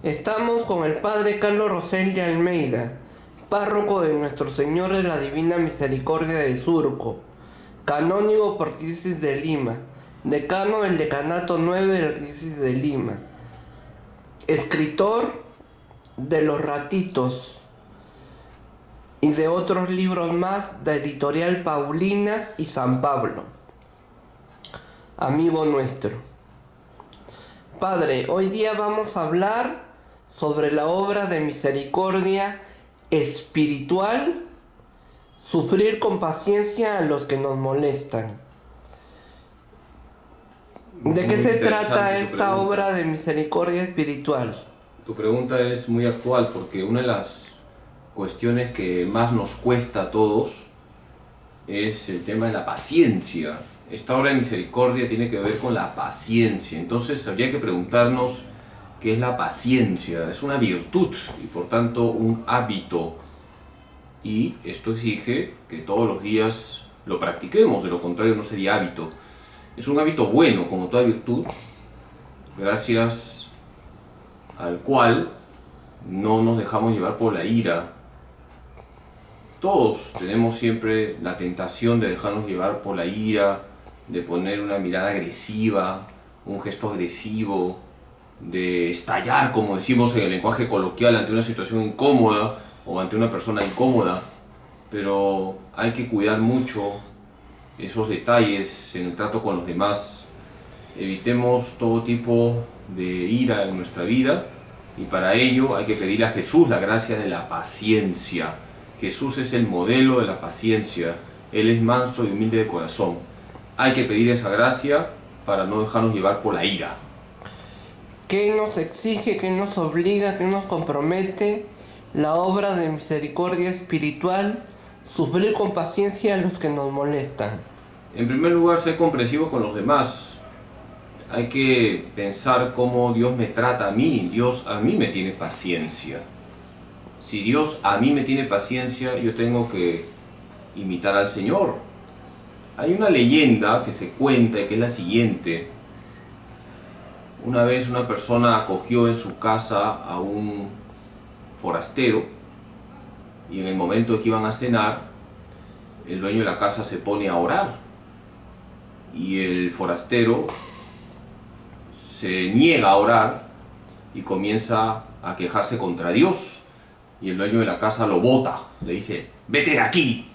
Estamos con el Padre Carlos Rosell de Almeida, párroco de Nuestro Señor de la Divina Misericordia de Surco, canónigo por Diócesis de Lima, decano del Decanato 9 de la Diócesis de Lima, escritor de Los Ratitos y de otros libros más de Editorial Paulinas y San Pablo, amigo nuestro. Padre, hoy día vamos a hablar sobre la obra de misericordia espiritual, sufrir con paciencia a los que nos molestan. ¿De qué se trata esta obra de misericordia espiritual? Tu pregunta es muy actual porque una de las cuestiones que más nos cuesta a todos es el tema de la paciencia. Esta obra de misericordia tiene que ver con la paciencia. Entonces habría que preguntarnos qué es la paciencia. Es una virtud y por tanto un hábito. Y esto exige que todos los días lo practiquemos, de lo contrario no sería hábito. Es un hábito bueno, como toda virtud, gracias al cual no nos dejamos llevar por la ira. Todos tenemos siempre la tentación de dejarnos llevar por la ira, de poner una mirada agresiva, un gesto agresivo, de estallar, como decimos en el lenguaje coloquial, ante una situación incómoda o ante una persona incómoda. Pero hay que cuidar mucho esos detalles en el trato con los demás. Evitemos todo tipo de ira en nuestra vida y para ello hay que pedir a Jesús la gracia de la paciencia. Jesús es el modelo de la paciencia. Él es manso y humilde de corazón. Hay que pedir esa gracia para no dejarnos llevar por la ira. ¿Qué nos exige, qué nos obliga, qué nos compromete la obra de misericordia espiritual? Sufrir con paciencia a los que nos molestan. En primer lugar, ser comprensivo con los demás. Hay que pensar cómo Dios me trata a mí. Dios a mí me tiene paciencia. Si Dios a mí me tiene paciencia, yo tengo que imitar al Señor. Hay una leyenda que se cuenta y que es la siguiente. Una vez una persona acogió en su casa a un forastero y en el momento que iban a cenar, el dueño de la casa se pone a orar y el forastero se niega a orar y comienza a quejarse contra Dios y el dueño de la casa lo bota, le dice: vete de aquí,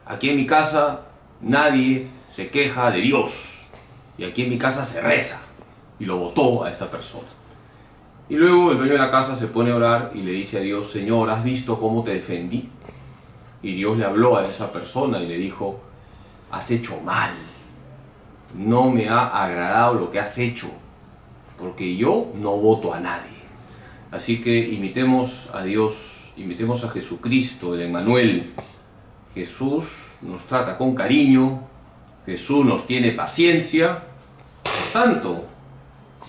aquí en mi casa nadie se queja de Dios y aquí en mi casa se reza, y lo botó a esta persona. Y luego el dueño de la casa se pone a orar y le dice a Dios: Señor, ¿has visto cómo te defendí? Y Dios le habló a esa persona y le dijo: has hecho mal, no me ha agradado lo que has hecho, porque yo no voto a nadie. Así que imitemos a Dios, imitemos a Jesucristo, el Emmanuel. Jesús nos trata con cariño, Jesús nos tiene paciencia, por tanto,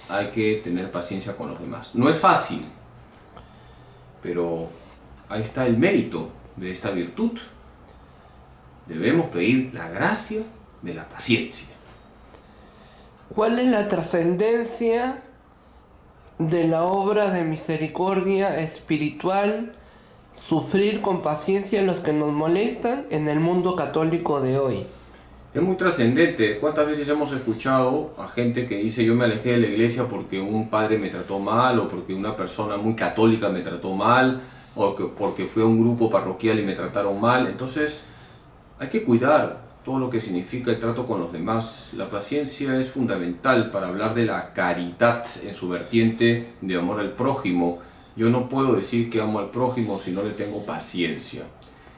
hay que tener paciencia con los demás. No es fácil, pero ahí está el mérito de esta virtud. Debemos pedir la gracia de la paciencia. ¿Cuál es la trascendencia de la obra de misericordia espiritual, sufrir con paciencia a los que nos molestan en el mundo católico de hoy? Es muy trascendente. ¿Cuántas veces hemos escuchado a gente que dice: yo me alejé de la iglesia porque un padre me trató mal, o porque una persona muy católica me trató mal, o porque fui a un grupo parroquial y me trataron mal? Entonces hay que cuidar todo lo que significa el trato con los demás. La paciencia es fundamental para hablar de la caridad en su vertiente de amor al prójimo. Yo no puedo decir que amo al prójimo si no le tengo paciencia.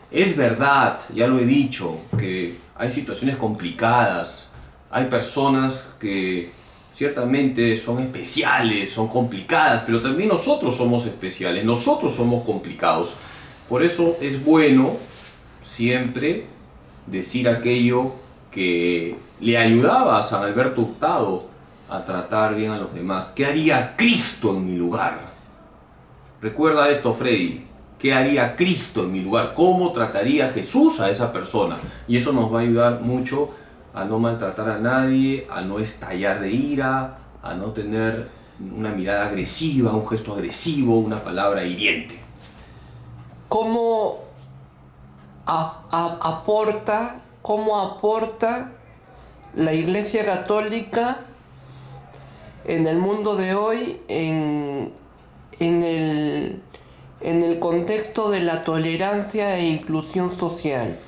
Es verdad, ya lo he dicho, que hay situaciones complicadas, hay personas que ciertamente son especiales, son complicadas, pero también nosotros somos especiales, nosotros somos complicados. Por eso es bueno siempre decir aquello que le ayudaba a San Alberto Hurtado a tratar bien a los demás. ¿Qué haría Cristo en mi lugar? Recuerda esto, Freddy. ¿Qué haría Cristo en mi lugar? ¿Cómo trataría Jesús a esa persona? Y eso nos va a ayudar mucho a no maltratar a nadie, a no estallar de ira, a no tener una mirada agresiva, un gesto agresivo, una palabra hiriente. ¿Cómo aporta la Iglesia Católica en el mundo de hoy en el contexto de la tolerancia e inclusión social?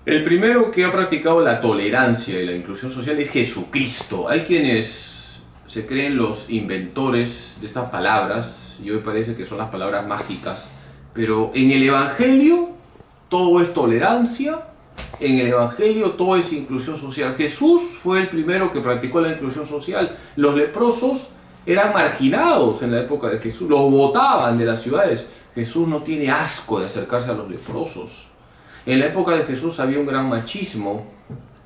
El primero que ha practicado la tolerancia y la inclusión social es Jesucristo. Hay quienes se creen los inventores de estas palabras, y hoy parece que son las palabras mágicas, pero en el Evangelio todo es tolerancia, en el Evangelio todo es inclusión social. Jesús fue el primero que practicó la inclusión social. Los leprosos eran marginados en la época de Jesús, los botaban de las ciudades. Jesús no tiene asco de acercarse a los leprosos. En la época de Jesús había un gran machismo.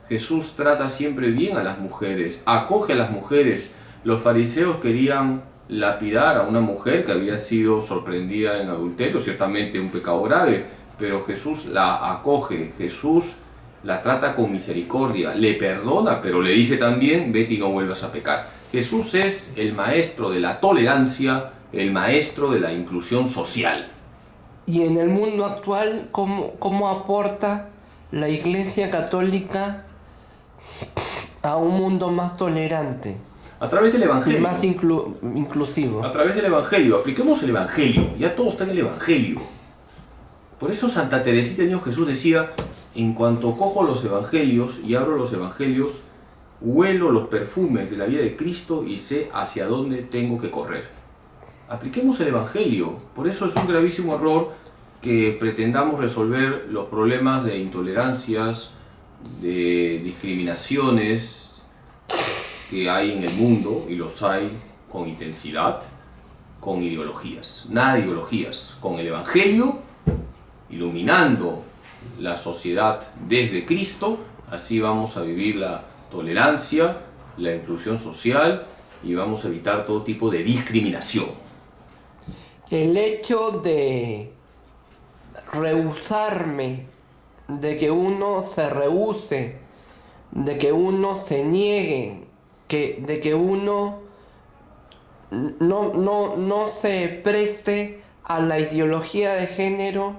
Jesús trata siempre bien a las mujeres, acoge a las mujeres. Los fariseos querían lapidar a una mujer que había sido sorprendida en adulterio, ciertamente un pecado grave, pero Jesús la acoge, Jesús la trata con misericordia, le perdona, pero le dice también, vete y no vuelvas a pecar. Jesús es el maestro de la tolerancia, el maestro de la inclusión social. Y en el mundo actual, ¿cómo aporta la Iglesia Católica a un mundo más tolerante? A través del Evangelio. Y más inclusivo. A través del Evangelio. Apliquemos el Evangelio. Ya todo está en el Evangelio. Por eso Santa Teresita del Niño Jesús decía, en cuanto cojo los Evangelios y abro los Evangelios, huelo los perfumes de la vida de Cristo y sé hacia dónde tengo que correr. Apliquemos el Evangelio. Por eso es un gravísimo error que pretendamos resolver los problemas de intolerancias, de discriminaciones que hay en el mundo, y los hay con intensidad, con ideologías. Nada de ideologías. Con el Evangelio, iluminando la sociedad desde Cristo, así vamos a vivir la tolerancia, la inclusión social y vamos a evitar todo tipo de discriminación. El hecho de rehusarme, de que uno se rehúse, de que uno se niegue, de que uno no se preste a la ideología de género,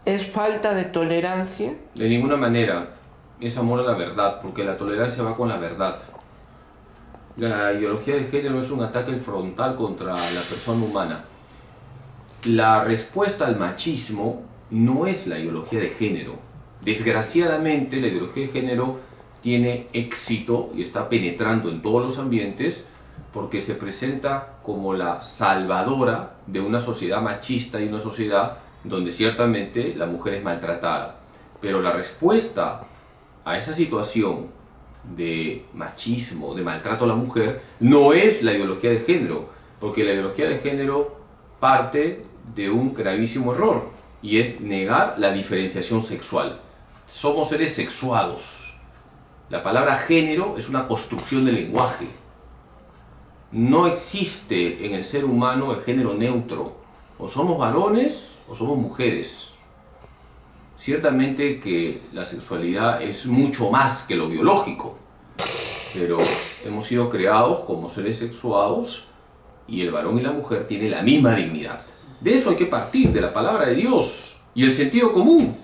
¿es falta de tolerancia? De ninguna manera. Es amor a la verdad, porque la tolerancia va con la verdad. La ideología de género es un ataque frontal contra la persona humana. La respuesta al machismo no es la ideología de género. Desgraciadamente, la ideología de género tiene éxito y está penetrando en todos los ambientes porque se presenta como la salvadora de una sociedad machista y una sociedad donde ciertamente la mujer es maltratada. Pero la respuesta a esa situación de machismo, de maltrato a la mujer, no es la ideología de género, porque la ideología de género parte de un gravísimo error, y es negar la diferenciación sexual. Somos seres sexuados. La palabra género es una construcción del lenguaje. No existe en el ser humano el género neutro. O somos varones o somos mujeres. Ciertamente que la sexualidad es mucho más que lo biológico, pero hemos sido creados como seres sexuados y el varón y la mujer tienen la misma dignidad. De eso hay que partir, de la palabra de Dios y el sentido común.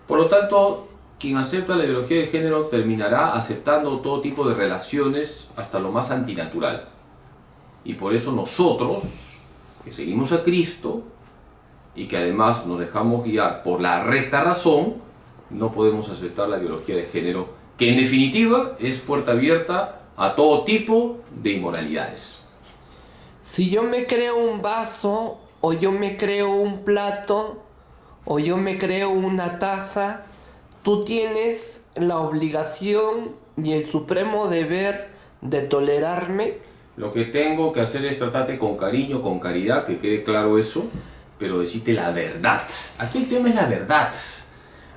Por lo tanto, quien acepta la ideología de género terminará aceptando todo tipo de relaciones hasta lo más antinatural. Y por eso nosotros, que seguimos a Cristo y que además nos dejamos guiar por la recta razón, no podemos aceptar la ideología de género, que en definitiva es puerta abierta a todo tipo de inmoralidades. Si yo me creo un vaso, o yo me creo un plato, o yo me creo una taza, tú tienes la obligación y el supremo deber de tolerarme. Lo que tengo que hacer es tratarte con cariño, con caridad, que quede claro eso, pero decirte la verdad. Aquí el tema es la verdad.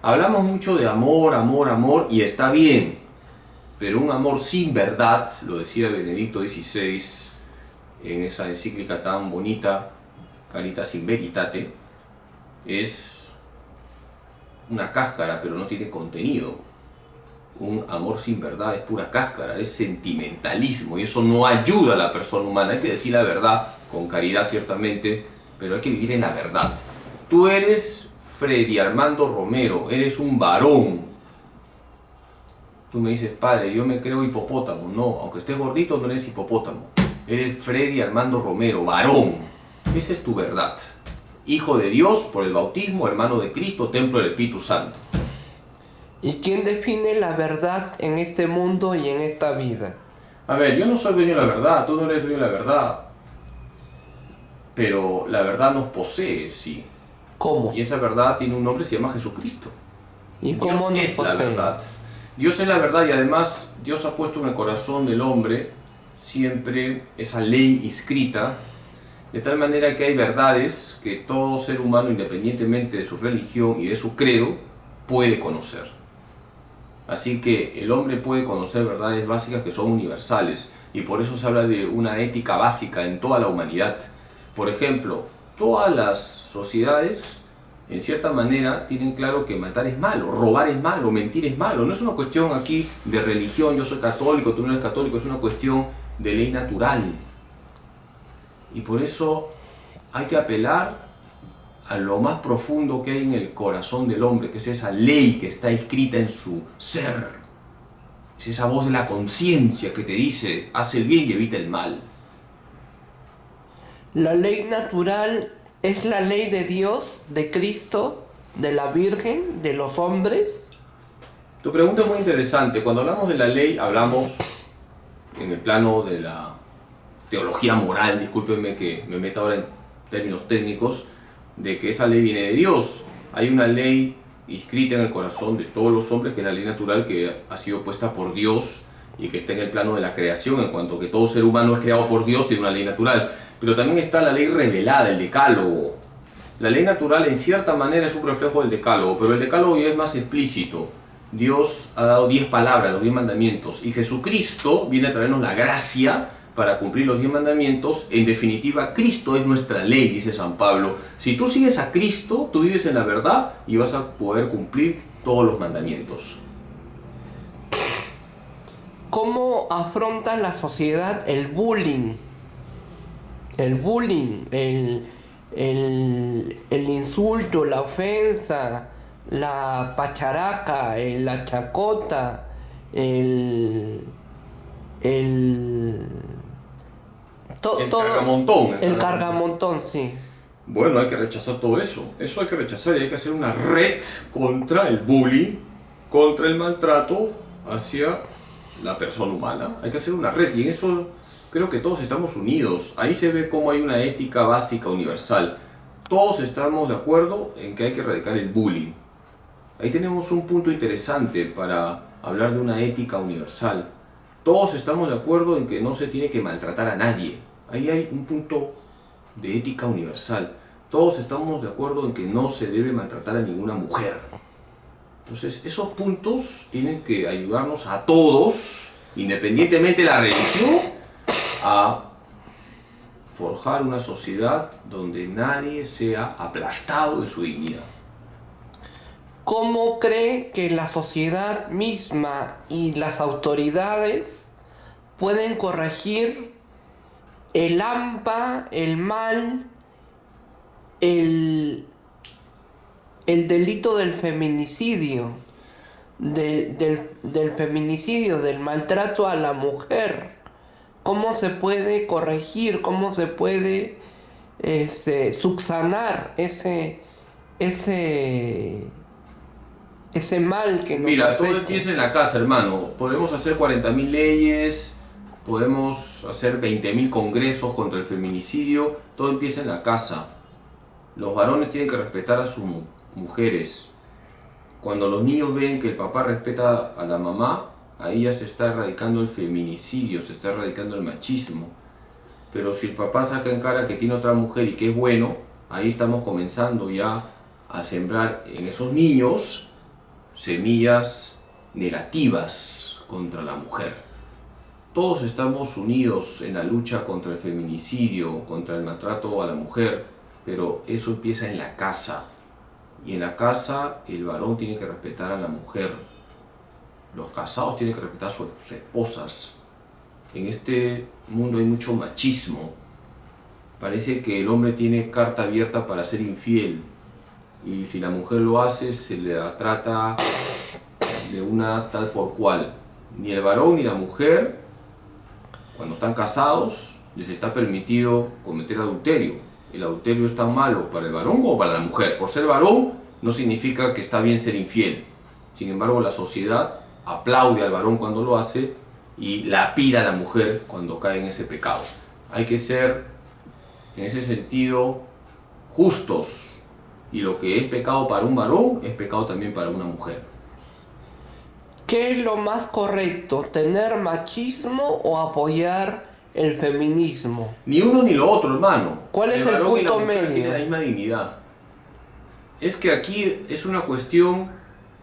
Hablamos mucho de amor, amor, amor, y está bien, pero un amor sin verdad, lo decía Benedicto XVI en esa encíclica tan bonita, Caritas in Veritate, es una cáscara, pero no tiene contenido. Un amor sin verdad es pura cáscara, es sentimentalismo y eso no ayuda a la persona humana. Hay que decir la verdad, con caridad ciertamente, pero hay que vivir en la verdad. Tú eres Freddy Armando Romero, eres un varón. Tú me dices, padre, yo me creo hipopótamo. No, aunque estés gordito no eres hipopótamo. Eres Freddy Armando Romero, varón. Esa es tu verdad. Hijo de Dios por el bautismo, hermano de Cristo, templo del Espíritu Santo. ¿Y quién define la verdad en este mundo y en esta vida? A ver, yo no soy dueño de la verdad, tú no eres dueño de la verdad. Pero la verdad nos posee, sí. ¿Cómo? Y esa verdad tiene un nombre, se llama Jesucristo. ¿Y cómo Dios nos es la posee? verdad. Dios es la verdad y además Dios ha puesto en el corazón del hombre siempre esa ley inscrita, de tal manera que hay verdades que todo ser humano, independientemente de su religión y de su credo, puede conocer. Así que el hombre puede conocer verdades básicas que son universales y por eso se habla de una ética básica en toda la humanidad. Por ejemplo, todas las sociedades, en cierta manera, tienen claro que matar es malo, robar es malo, mentir es malo. No es una cuestión aquí de religión, yo soy católico, tú no eres católico, es una cuestión de ley natural. Y por eso hay que apelar a lo más profundo que hay en el corazón del hombre, que es esa ley que está escrita en su ser. Es esa voz de la conciencia que te dice, haz el bien y evita el mal. La ley natural es la ley de Dios, de Cristo, de la Virgen, de los hombres. Tu pregunta es muy interesante. Cuando hablamos de la ley, hablamos en el plano de la teología moral, discúlpenme que me meta ahora en términos técnicos, de que esa ley viene de Dios. Hay una ley inscrita en el corazón de todos los hombres, que es la ley natural que ha sido puesta por Dios y que está en el plano de la creación, en cuanto que todo ser humano es creado por Dios, tiene una ley natural. Pero también está la ley revelada, el decálogo. La ley natural en cierta manera es un reflejo del decálogo, pero el decálogo ya es más explícito. Dios ha dado 10 palabras, los 10 mandamientos, y Jesucristo viene a traernos la gracia para cumplir los 10 mandamientos. En definitiva, Cristo es nuestra ley, dice San Pablo. Si tú sigues a Cristo, tú vives en la verdad y vas a poder cumplir todos los mandamientos. ¿Cómo afronta la sociedad el bullying? El bullying, el insulto, la ofensa, la pacharaca, la chacota, el cargamontón. El cargamontón, sí. Bueno, hay que rechazar todo eso. Eso hay que rechazar y hay que hacer una red contra el bullying, contra el maltrato hacia la persona humana. Hay que hacer una red y en eso creo que todos estamos unidos. Ahí se ve cómo hay una ética básica universal. Todos estamos de acuerdo en que hay que erradicar el bullying. Ahí tenemos un punto interesante para hablar de una ética universal. Todos estamos de acuerdo en que no se tiene que maltratar a nadie. Ahí hay un punto de ética universal. Todos estamos de acuerdo en que no se debe maltratar a ninguna mujer. Entonces, esos puntos tienen que ayudarnos a todos, independientemente de la religión, a forjar una sociedad donde nadie sea aplastado en su dignidad. ¿Cómo cree que la sociedad misma y las autoridades pueden corregir el hampa, el mal, el delito del feminicidio, del feminicidio, del maltrato a la mujer? ¿Cómo se puede corregir? ¿Cómo se puede subsanar ese mal que nos Mira, todo afecta? empieza en la casa, hermano. Podemos hacer 40.000 leyes, podemos hacer 20.000 congresos contra el feminicidio. Todo empieza en la casa. Los varones tienen que respetar a sus mujeres. Cuando los niños ven que el papá respeta a la mamá, ahí ya se está erradicando el feminicidio, se está erradicando el machismo. Pero si el papá saca en cara que tiene otra mujer y que es bueno, ahí estamos comenzando ya a sembrar en esos niños semillas negativas contra la mujer. Todos estamos unidos en la lucha contra el feminicidio, contra el maltrato a la mujer, pero eso empieza en la casa. Y en la casa el varón tiene que respetar a la mujer. Los casados tienen que respetar a sus esposas. En este mundo hay mucho machismo. Parece que el hombre tiene carta abierta para ser infiel. Y si la mujer lo hace, se le trata de una tal por cual. Ni el varón ni la mujer, cuando están casados, les está permitido cometer adulterio. El adulterio es tan malo para el varón como para la mujer. Por ser varón no significa que está bien ser infiel. Sin embargo, la sociedad aplaude al varón cuando lo hace y lapida a la mujer cuando cae en ese pecado. Hay que ser, en ese sentido, justos. Y lo que es pecado para un varón es pecado también para una mujer. ¿Qué es lo más correcto? ¿Tener machismo o apoyar el feminismo? Ni uno ni lo otro, hermano. ¿Cuál es el varón y la punto mujer medio? tienen la misma dignidad. Es que aquí es una cuestión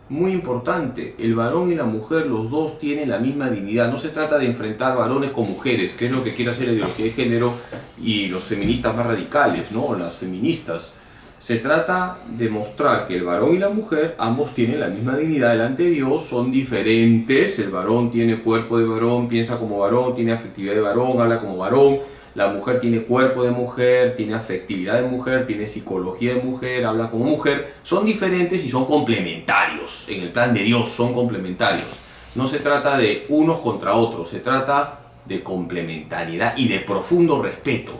muy importante. El varón y la mujer, los dos tienen la misma dignidad. No se trata de enfrentar varones con mujeres, que es lo que quiere hacer la ideología de género y los feministas más radicales, ¿no? Las feministas. Se trata de mostrar que el varón y la mujer, ambos tienen la misma dignidad delante de Dios, son diferentes. El varón tiene cuerpo de varón, piensa como varón, tiene afectividad de varón, habla como varón. La mujer tiene cuerpo de mujer, tiene afectividad de mujer, tiene psicología de mujer, habla como mujer. Son diferentes y son complementarios. En el plan de Dios son complementarios. No se trata de unos contra otros, se trata de complementariedad y de profundo respeto.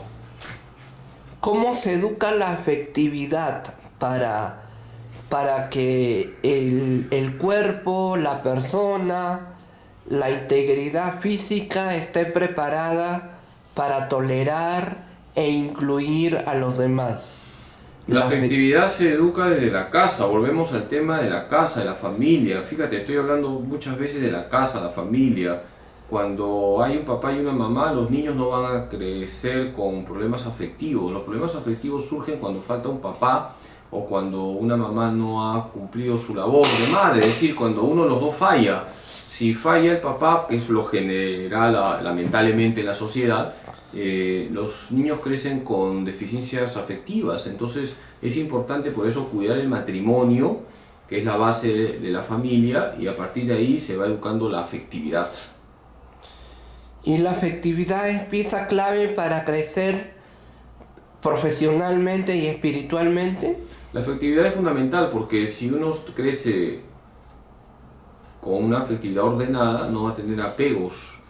¿Cómo se educa la afectividad para que el cuerpo, la persona, la integridad física esté preparada para tolerar e incluir a los demás? La afectividad se educa desde la casa. Volvemos al tema de la casa, de la familia. Fíjate, estoy hablando muchas veces de la casa, la familia. Cuando hay un papá y una mamá, los niños no van a crecer con problemas afectivos. Los problemas afectivos surgen cuando falta un papá o cuando una mamá no ha cumplido su labor de madre. Es decir, cuando uno de los dos falla. Si falla el papá, que es lo general lamentablemente en la sociedad, los niños crecen con deficiencias afectivas. Entonces es importante por eso cuidar el matrimonio, que es la base de la familia, y a partir de ahí se va educando la afectividad. Y la afectividad es pieza clave para crecer profesionalmente y espiritualmente. La afectividad es fundamental porque si uno crece con una afectividad ordenada no va a tener apegos,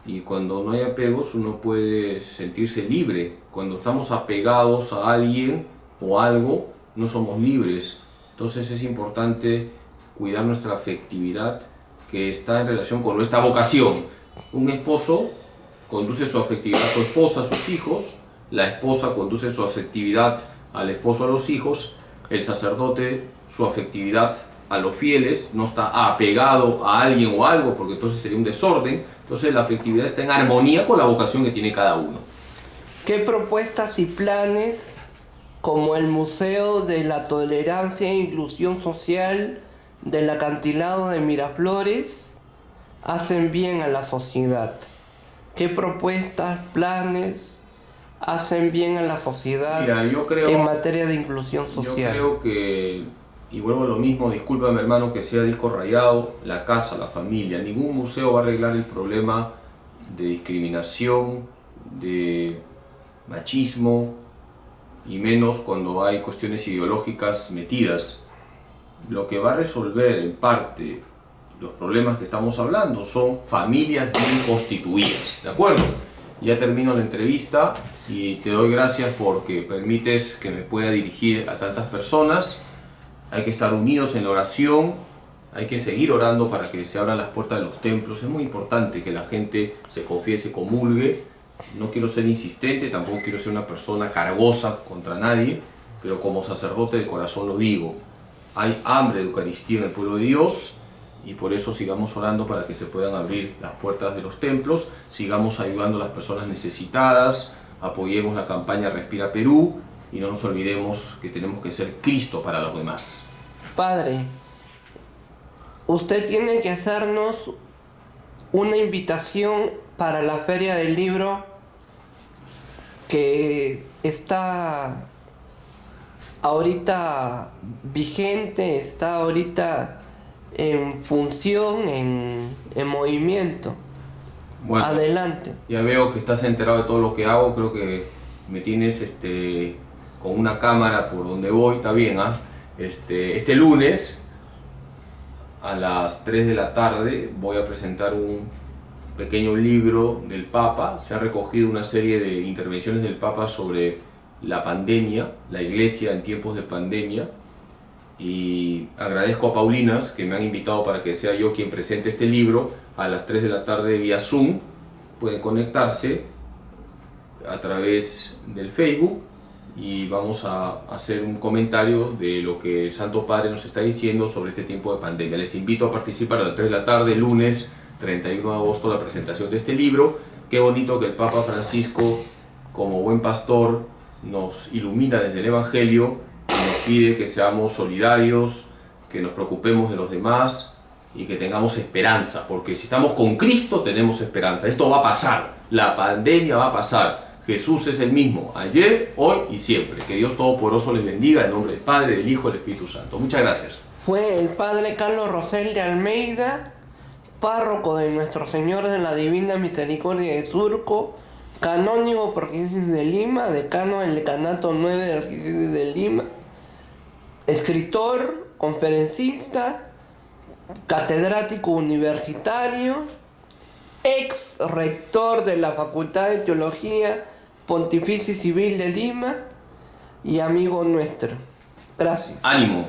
y cuando no hay apegos uno puede sentirse libre. Cuando estamos apegados a alguien o algo no somos libres. Entonces es importante cuidar nuestra afectividad, que está en relación con nuestra vocación. Un esposo conduce su afectividad a su esposa, a sus hijos. La esposa conduce su afectividad al esposo, a los hijos. El sacerdote su afectividad a los fieles, no está apegado a alguien o algo porque entonces sería un desorden. Entonces la afectividad está en armonía con la vocación que tiene cada uno. ¿Qué propuestas y planes como el Museo de la Tolerancia e Inclusión Social del Acantilado de Miraflores hacen bien a la sociedad? ¿Qué propuestas, planes hacen bien a la sociedad? Mira, yo creo, en materia de inclusión social? Yo creo que, y vuelvo a lo mismo, discúlpame hermano que sea disco rayado, la casa, la familia. Ningún museo va a arreglar el problema de discriminación, de machismo, y menos cuando hay cuestiones ideológicas metidas. Lo que va a resolver en parte los problemas que estamos hablando son familias bien constituidas, ¿de acuerdo? Ya termino la entrevista y te doy gracias porque permites que me pueda dirigir a tantas personas. Hay que estar unidos en la oración, hay que seguir orando para que se abran las puertas de los templos. Es muy importante que la gente se confiese, comulgue. No quiero ser insistente, tampoco quiero ser una persona cargosa contra nadie, pero como sacerdote de corazón lo digo. Hay hambre de Eucaristía en el pueblo de Dios y por eso sigamos orando para que se puedan abrir las puertas de los templos, sigamos ayudando a las personas necesitadas, apoyemos la campaña Respira Perú y no nos olvidemos que tenemos que ser Cristo para los demás. Padre, usted tiene que hacernos una invitación para la Feria del Libro que está ahorita vigente, está ahorita en función, en movimiento. Bueno, Adelante. ya veo que estás enterado de todo lo que hago, creo que me tienes con una cámara por donde voy, está bien, ¿ah? Este lunes a las 3 de la tarde voy a presentar un pequeño libro del Papa. Se han recogido una serie de intervenciones del Papa sobre la pandemia, la iglesia en tiempos de pandemia, y agradezco a Paulinas que me han invitado para que sea yo quien presente este libro a las 3 de la tarde vía Zoom. Pueden conectarse a través del Facebook y vamos a hacer un comentario de lo que el Santo Padre nos está diciendo sobre este tiempo de pandemia. Les invito a participar a las 3 de la tarde, lunes 31 de agosto, la presentación de este libro. Qué bonito que el Papa Francisco, como buen pastor, nos ilumina desde el Evangelio y nos pide que seamos solidarios, que nos preocupemos de los demás y que tengamos esperanza, porque si estamos con Cristo tenemos esperanza. Esto va a pasar, la pandemia va a pasar. Jesús es el mismo, ayer, hoy y siempre. Que Dios Todopoderoso les bendiga en nombre del Padre, del Hijo y del Espíritu Santo. Muchas gracias. Fue el padre Carlos Rosel de Almeida, párroco de Nuestro Señor de la Divina Misericordia de Surco, canónigo por Arquidiócesis de Lima, decano del Decanato 9 de Arquidiócesis de Lima, escritor, conferencista, catedrático universitario, ex rector de la Facultad de Teología Pontificia y Civil de Lima y amigo nuestro. Gracias. Ánimo.